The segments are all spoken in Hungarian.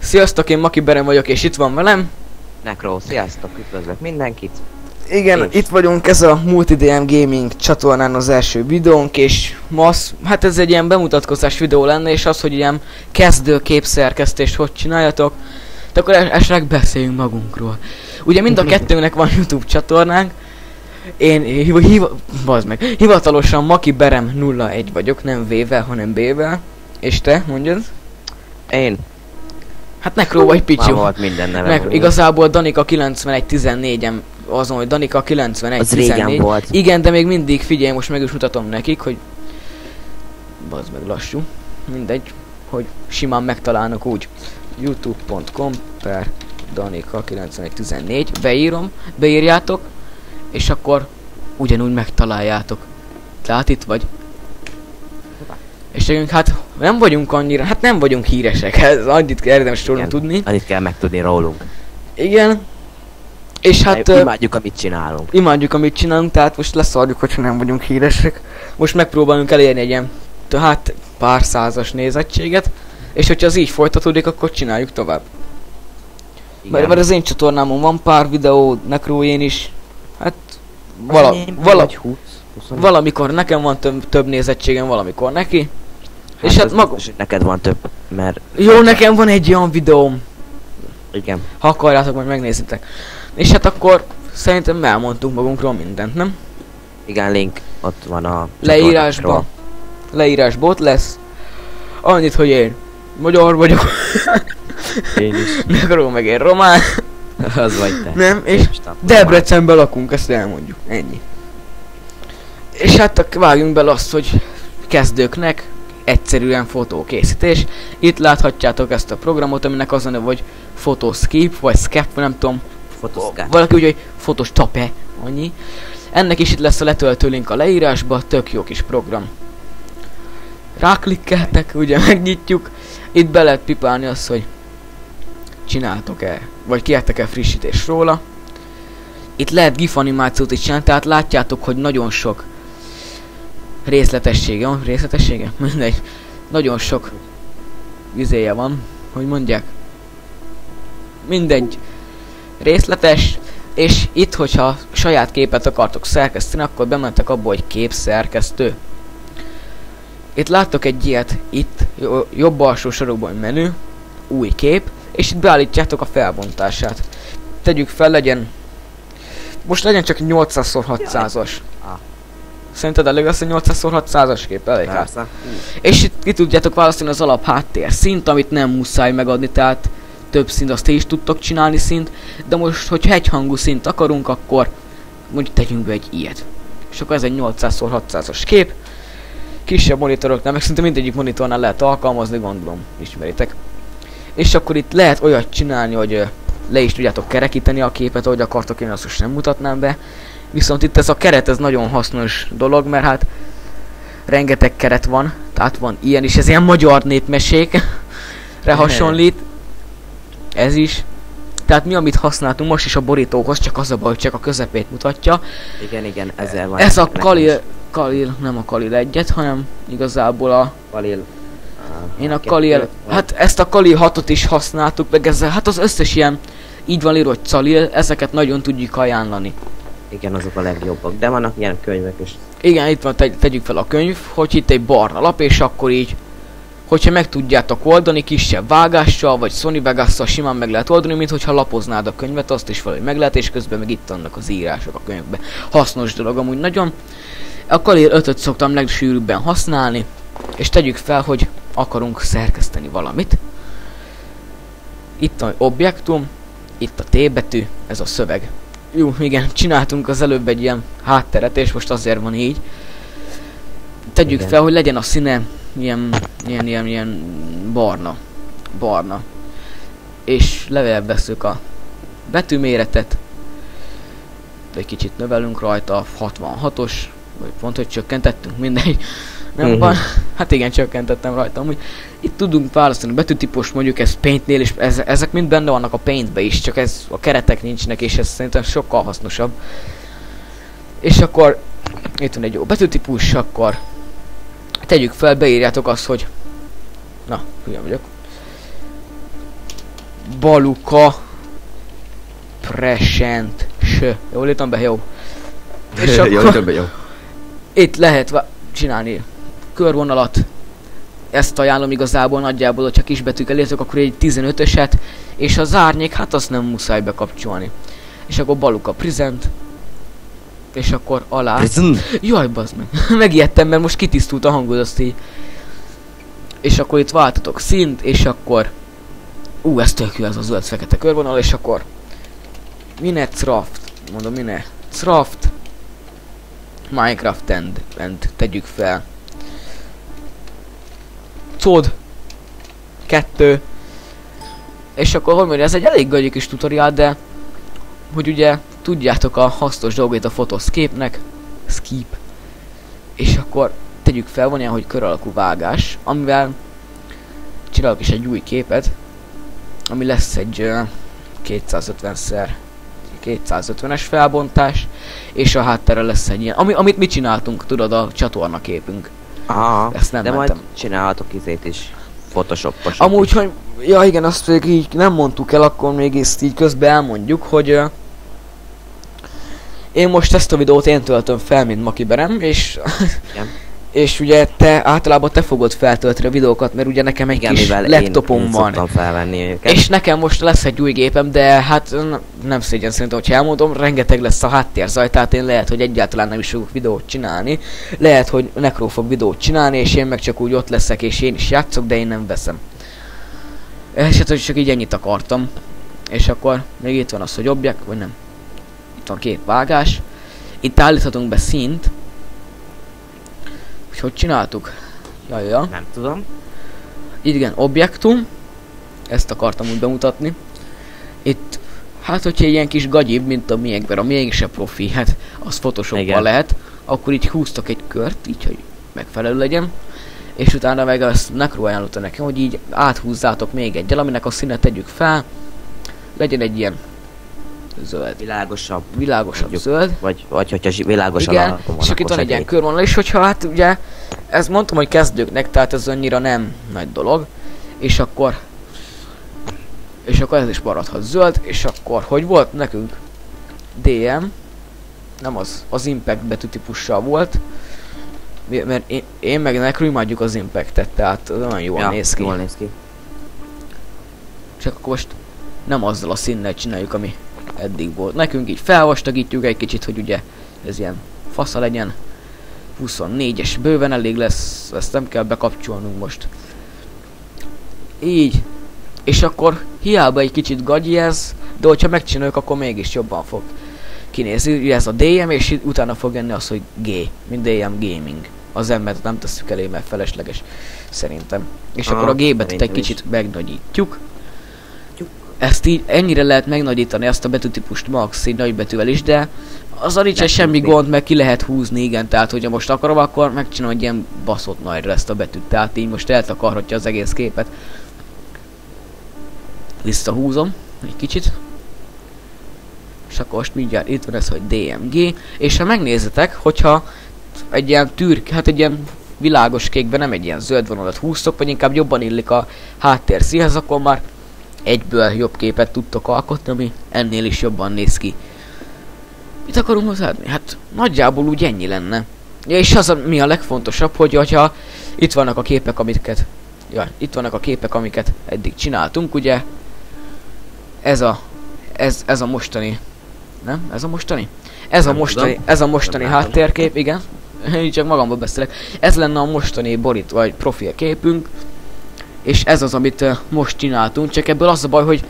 Sziasztok, én Maki Berem vagyok, és itt van velem. Necro, sziasztok, üdvözlök mindenkit. Igen, És... itt vagyunk, ez a MultiDM Gaming csatornán az első videónk, és ma hát ez egy ilyen bemutatkozás videó lenne, és az, hogy ilyen kezdő képszerkesztést hogy csináljatok, de akkor esetleg beszéljünk magunkról. Ugye mind a kettőnknek van YouTube csatornánk, én hivatalosan Maki Berem 01 vagyok, nem V-vel, hanem B-vel. És te, mondjad? Én. Hát Necro vagy Picsu. Már volt minden nevem. Igazából Danika 9114-em azon, hogy Danika 9114. Az régen volt. Igen, de még mindig, figyelj, most meg is mutatom nekik, hogy... Bazd meg, lassú. Mindegy, hogy simán megtalálnak úgy. youtube.com/Danika 9114. Beírjátok, és akkor ugyanúgy megtaláljátok. Tehát itt vagy. És hát nem vagyunk annyira, hát nem vagyunk híresek, ez annyit érdemes rólunk tudni. Annyit kell megtudni rólunk. Igen. És hát... Imádjuk, amit csinálunk. Imádjuk, amit csinálunk, tehát most leszarjuk, hogyha nem vagyunk híresek. Most megpróbálunk elérni egy ilyen, hát pár százas nézettséget. És hogyha az így folytatódik, akkor csináljuk tovább. Mert az én csatornámon van pár videó, Necroén is. Hát... Valamikor nekem van több nézettségem, valamikor neki. Hát és hát maga... neked van több, mert... Jó, nekem van egy olyan videóm. Igen. Ha akarjátok, majd megnézitek. És hát akkor szerintem elmondtunk magunkról mindent, nem? Igen, link ott van a leírásban. Leírásban ott lesz. Annyit, hogy én magyar vagyok. Én is. Necro meg én román. Az vagy te. Nem, és Debrecenben lakunk, ezt elmondjuk. Ennyi. És hát vágjunk bele azt, hogy kezdőknek egyszerűen fotókészítés. Itt láthatjátok ezt a programot, aminek az a neve, hogy Photoskip, vagy Skep, nem tudom. Valaki úgy, hogy Photoshop-e, annyi. Ennek is itt lesz a letöltő link a leírásba, tök jó kis program. Ráklikkeltek, ugye megnyitjuk. Itt be lehet pipálni azt, hogy csináltok-e, vagy kértek-e frissítés róla. Itt lehet GIF animációt is csinálni, tehát látjátok, hogy nagyon sok részletessége van, mindegy. Nagyon sok vizéje van, hogy mondják. Mindegy. Részletes, és itt, hogyha saját képet akartok szerkeszteni, akkor bementek abba, hogy képszerkesztő. Itt láttok egy ilyet, itt jobb alsó sarokban menü, új kép, és itt beállítjátok a felbontását. Tegyük fel, most legyen csak 800x600-as. Szerinted elég lesz, hogy 800x600-as kép? Elég hát. És itt ki tudjátok választani az alap háttér szint, amit nem muszáj megadni, tehát több szint, azt is tudtok csinálni szint, de most, hogyha egyhangú szint akarunk, akkor mondjuk tegyünk be egy ilyet. És akkor ez egy 800x600-as kép. Kisebb monitoroknál, meg szinte mindegyik monitornál lehet alkalmazni, gondolom, ismeritek. És akkor itt lehet olyat csinálni, hogy le is tudjátok kerekíteni a képet, ahogy akartok, én azt most nem mutatnám be. Viszont itt ez a keret, ez nagyon hasznos dolog, mert hát rengeteg keret van, tehát van ilyen is, ez ilyen magyar népmesékre hasonlít. Ez is. Tehát mi, amit használtunk most is a borítóhoz, csak az a baj, hogy csak a közepét mutatja. Igen, ezzel van. Ez a Kalil, nem a Kalil 1-et, hanem igazából a... Kalil. Én a Kalil, hát ezt a Kalil 6-ot is használtuk, meg ezzel, hát az összes ilyen, így van írva, hogy Calil, ezeket nagyon tudjuk ajánlani. Igen, azok a legjobbak, de vannak ilyen könyvek is. Igen, itt van, tegyük fel a könyv, hogy itt egy barna lap, és akkor így, hogyha meg tudjátok oldani kisebb vágással, vagy Sony Vegas-szal simán meg lehet oldani, mint hogyha lapoznád a könyvet, azt is valahogy meg lehet, és közben meg itt vannak az írások a könyvben. Hasznos dolog amúgy nagyon. A Kalil 5-öt szoktam legsűrűbben használni, és tegyük fel, hogy akarunk szerkeszteni valamit. Itt a objektum, itt a T betű, ez a szöveg. Jó, igen, csináltunk az előbb egy ilyen hátteret, és most azért van így. Tegyük fel, hogy legyen a színe ilyen barna. És levele veszük a betűméretet. Egy kicsit növelünk rajta, a 66-os, vagy pont, hogy csökkentettünk, mindegy. Nem van. Hát igen, csökkentettem rajta. Amúgy itt tudunk választani betűtípus, mondjuk ez Paintnél, és ezek mind benne vannak a Paintbe is, csak ez a keretek nincsnek, és ez szerintem sokkal hasznosabb. És akkor itt van egy jó betűtípus, akkor tegyük fel, beírjátok azt, hogy na, hülye vagyok. Baluka Present S. Jól írtam be? Jó. És akkor jó. itt lehet csinálni körvonalat. Ezt ajánlom igazából nagyjából, hogyha kisbetűkkel írtok, akkor egy 15-öset, és az árnyék, hát azt nem muszáj bekapcsolni. És akkor Baluka Present, és akkor alá. Jaj, bazd meg. Megijedtem, mert most kitisztult a hangod, azt így. És akkor itt váltatok szint, és akkor... ez tök jó, ez a zöld-fekete körvonal, és akkor... Minecraft, mondom Minecraft Minecraft and tegyük fel. COD 2. És akkor hogy mondja, ez egy elég gagyi kis tutoriál, de hogy ugye tudjátok a hasznos dolgait a Photoscape-nek. Skip. És akkor tegyük fel, van ilyen, hogy kör alakú vágás, amivel csinálok is egy új képet, ami lesz egy 250x250-es felbontás, és a háttere lesz egy ilyen, amit mi csináltunk, tudod, a csatorna képünk. Aha, ezt nem de mentem. majd csinálhatok izét is. Photoshopos. Amúgy, hogy... Ja igen, azt még így nem mondtuk el, akkor még ezt így közben elmondjuk, hogy... én most ezt a videót én töltöm fel, mint Makiberem, és... és ugye általában te fogod feltölteni a videókat, mert ugye nekem egy kis laptopom van. Felvenni őket. És nekem most lesz egy új gépem, de hát nem szégyen szerintem, hogyha elmondom, rengeteg lesz a háttérzaj, tehát én lehet, hogy egyáltalán nem is fogok videót csinálni. Lehet, hogy Necro fog videót csinálni, és én meg csak úgy ott leszek, és én is játszok, de én nem veszem. És hát csak így ennyit akartam. És akkor még itt van az, hogy objekt, vagy nem. Itt van két vágás. Itt állíthatunk be színt. Hogy csináltuk? Jajja. Nem tudom. Igen, objektum. Ezt akartam úgy bemutatni. Itt, hát hogyha ilyen kis gagyibb, mint a miénkben, a miénk se profi, hát az Photoshopban lehet. Akkor így húztak egy kört, így, hogy megfelelő legyen. És utána meg azt Necro ajánlotta nekem, hogy így áthúzzátok még egyel, aminek a színet tegyük fel. Legyen egy ilyen zöld. Világosabb zöld. Vagy hogyha világosan igen, és akkor itt van egy ilyen körvonal, és hogyha hát ugye, ezt mondtam, hogy kezdőknek, tehát ez annyira nem nagy dolog. És akkor ez is maradhat zöld, és akkor, hogy volt nekünk? DM. Nem az Impact betűtípussal volt. Mert én meg Necro imádjuk az Impactet, tehát nagyon jól néz ki. Jól néz ki. Csak akkor most nem azzal a színnel csináljuk, ami eddig volt. Nekünk így felvastagítjuk egy kicsit, hogy ugye ez ilyen fasza legyen. 24-es bőven elég lesz, ezt nem kell bekapcsolnunk most. Így. És akkor hiába egy kicsit gagyi ez, de hogyha megcsináljuk, akkor mégis jobban fog kinézni. Ugye ez a DM, és utána fog jönni az, hogy G, mint DM Gaming. Az M-et nem tesszük elé, mert felesleges szerintem. És akkor a G-betűt egy kicsit megnagyítjuk. Ezt így ennyire lehet megnagyítani, ezt a betűtípust max így nagybetűvel is, de azzal nincs semmi gond, meg ki lehet húzni, igen, tehát hogyha most akarom, akkor megcsinálom egy ilyen baszott nagyra ezt a betűt, tehát így most eltakarhatja az egész képet. Visszahúzom egy kicsit. És akkor most mindjárt itt van ez, hogy DMG, és ha megnézitek, hogyha egy ilyen hát egy ilyen világos kékben nem egy ilyen zöld vonalat húztok, vagy inkább jobban illik a háttérszínhez, akkor már egyből jobb képet tudtok alkotni, ami ennél is jobban néz ki. Mit akarunk hozzáadni? Hát nagyjából úgy ennyi lenne. Ja, és az mi a legfontosabb, hogy hogyha itt vannak a képek, amiket eddig csináltunk, ugye ez a mostani, nem? Ez a mostani? Ez a mostani háttérkép, igen. Én csak magamból beszélek. Ez lenne a mostani borít vagy profilképünk. És ez az, amit most csináltunk, csak ebből az a baj, hogy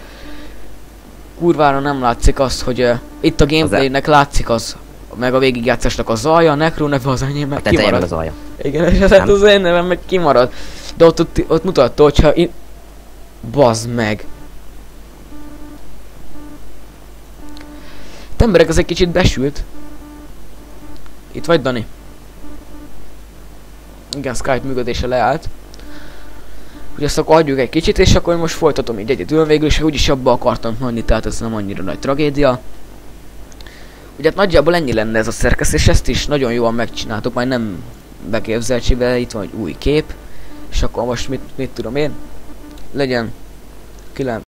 kurvára nem látszik azt, hogy itt a gameplaynek látszik az, meg a végigjátszásnak a zaja, a Necro neve az enyém meg kimarad. Az alja. Igen, és hát az én nevem meg kimarad. De ott mutatta, hogyha bazd meg. Te emberek, ez egy kicsit besült. Itt vagy, Dani? Igen, Skype működése leállt. Hogy ezt akkor adjuk egy kicsit, és akkor most folytatom így egyedül végül, és úgyis abba akartam hagyni, tehát ez nem annyira nagy tragédia. Ugye hát nagyjából ennyi lenne ez a szerkesztés, ezt is nagyon jól megcsináltuk, majd nem beképzeltségbe, itt van egy új kép, és akkor most mit tudom én, legyen 9